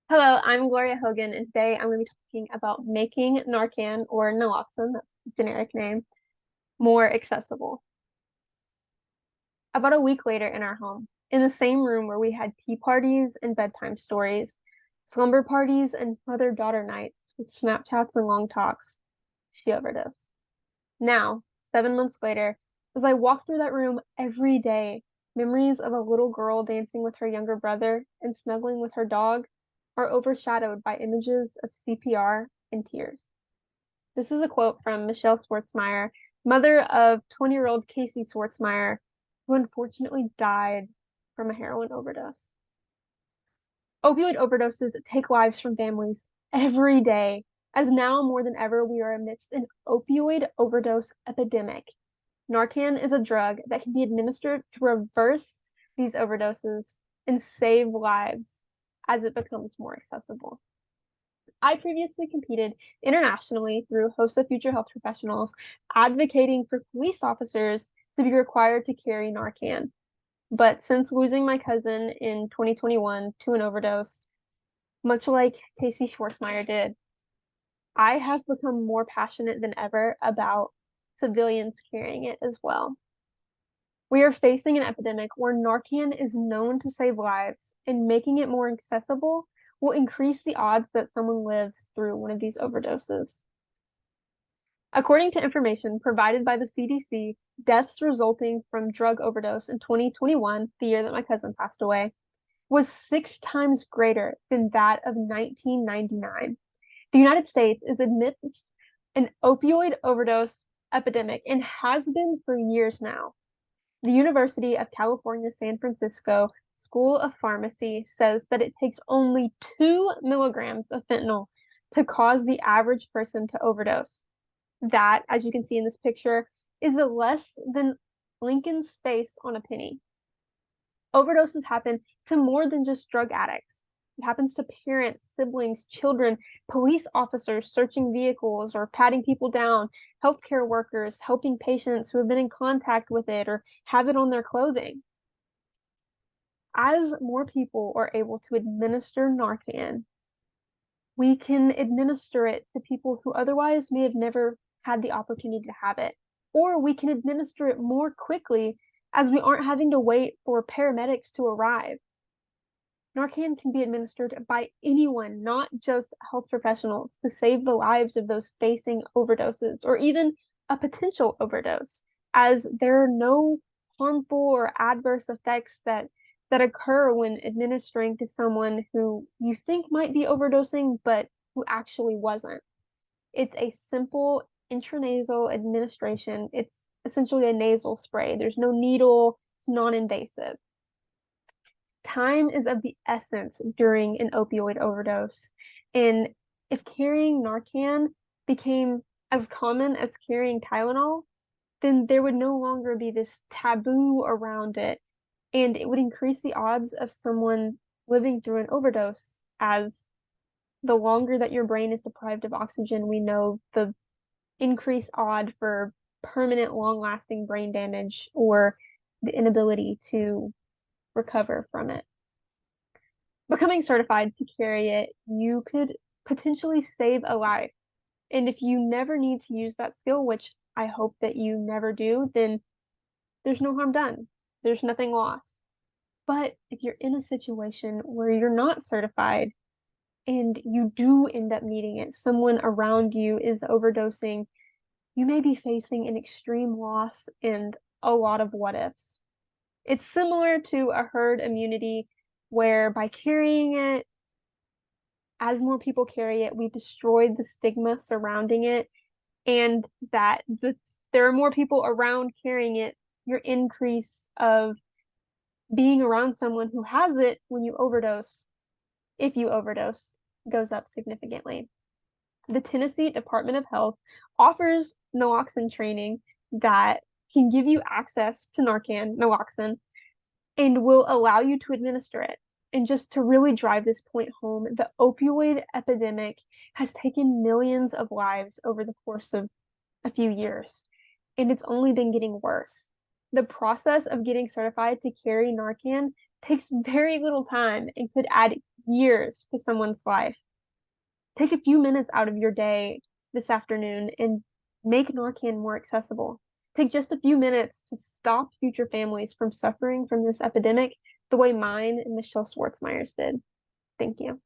Hello, I'm Gloria Hogan, and today I'm going to be talking about making Narcan, or naloxone, that's the generic name, more accessible. About a week later in our home, in the same room where we had tea parties and bedtime stories, slumber parties and mother-daughter nights with Snapchats and long talks, she overdosed. Now, 7 months later, as I walk through that room every day, memories of a little girl dancing with her younger brother and snuggling with her dog are overshadowed by images of CPR and tears. This is a quote from Michelle Swartzmeyer, mother of 20-year-old Casey Swartzmeyer, who unfortunately died from a heroin overdose. Opioid overdoses take lives from families every day, as now more than ever we are amidst an opioid overdose epidemic. Narcan is a drug that can be administered to reverse these overdoses and save lives as it becomes more accessible. I previously competed internationally through HOSA Future Health Professionals, advocating for police officers to be required to carry Narcan. But since losing my cousin in 2021 to an overdose, much like Casey Schwartzmeyer did, I have become more passionate than ever about civilians carrying it as well. We are facing an epidemic where Narcan is known to save lives, and making it more accessible will increase the odds that someone lives through one of these overdoses. According to information provided by the CDC, deaths resulting from drug overdose in 2021, the year that my cousin passed away, was 6 times greater than that of 1999. The United States is amidst an opioid overdose epidemic and has been for years now. The University of California, San Francisco School of Pharmacy says that it takes only 2 milligrams of fentanyl to cause the average person to overdose. That, as you can see in this picture, is less than Lincoln's space on a penny. Overdoses happen to more than just drug addicts. It happens to parents, siblings, children, police officers searching vehicles or patting people down, healthcare workers helping patients who have been in contact with it or have it on their clothing. As more people are able to administer Narcan, we can administer it to people who otherwise may have never had the opportunity to have it. Or we can administer it more quickly as we aren't having to wait for paramedics to arrive. Narcan can be administered by anyone, not just health professionals, to save the lives of those facing overdoses or even a potential overdose, as there are no harmful or adverse effects that occur when administering to someone who you think might be overdosing, but who actually wasn't. It's a simple intranasal administration. It's essentially a nasal spray. There's no needle, it's non-invasive. Time is of the essence during an opioid overdose. And if carrying Narcan became as common as carrying Tylenol, then there would no longer be this taboo around it. And it would increase the odds of someone living through an overdose, as the longer that your brain is deprived of oxygen, we know the increased odd for permanent, long-lasting brain damage or the inability to recover from it. Becoming certified to carry it, you could potentially save a life. And if you never need to use that skill, which I hope that you never do, then there's no harm done. There's nothing lost. But if you're in a situation where you're not certified and you do end up needing it, someone around you is overdosing, you may be facing an extreme loss and a lot of what ifs. It's similar to a herd immunity where by carrying it, as more people carry it, we've destroyed the stigma surrounding it, and that there are more people around carrying it, your increase of being around someone who has it when you overdose, if you overdose, goes up significantly. The Tennessee Department of Health offers naloxone training that can give you access to Narcan, naloxone, and will allow you to administer it. And just to really drive this point home, the opioid epidemic has taken millions of lives over the course of a few years, and it's only been getting worse. The process of getting certified to carry Narcan takes very little time and could add years to someone's life. Take a few minutes out of your day this afternoon and make Narcan more accessible. Take just a few minutes to stop future families from suffering from this epidemic the way mine and Michelle Schwarzmeyer's did. Thank you.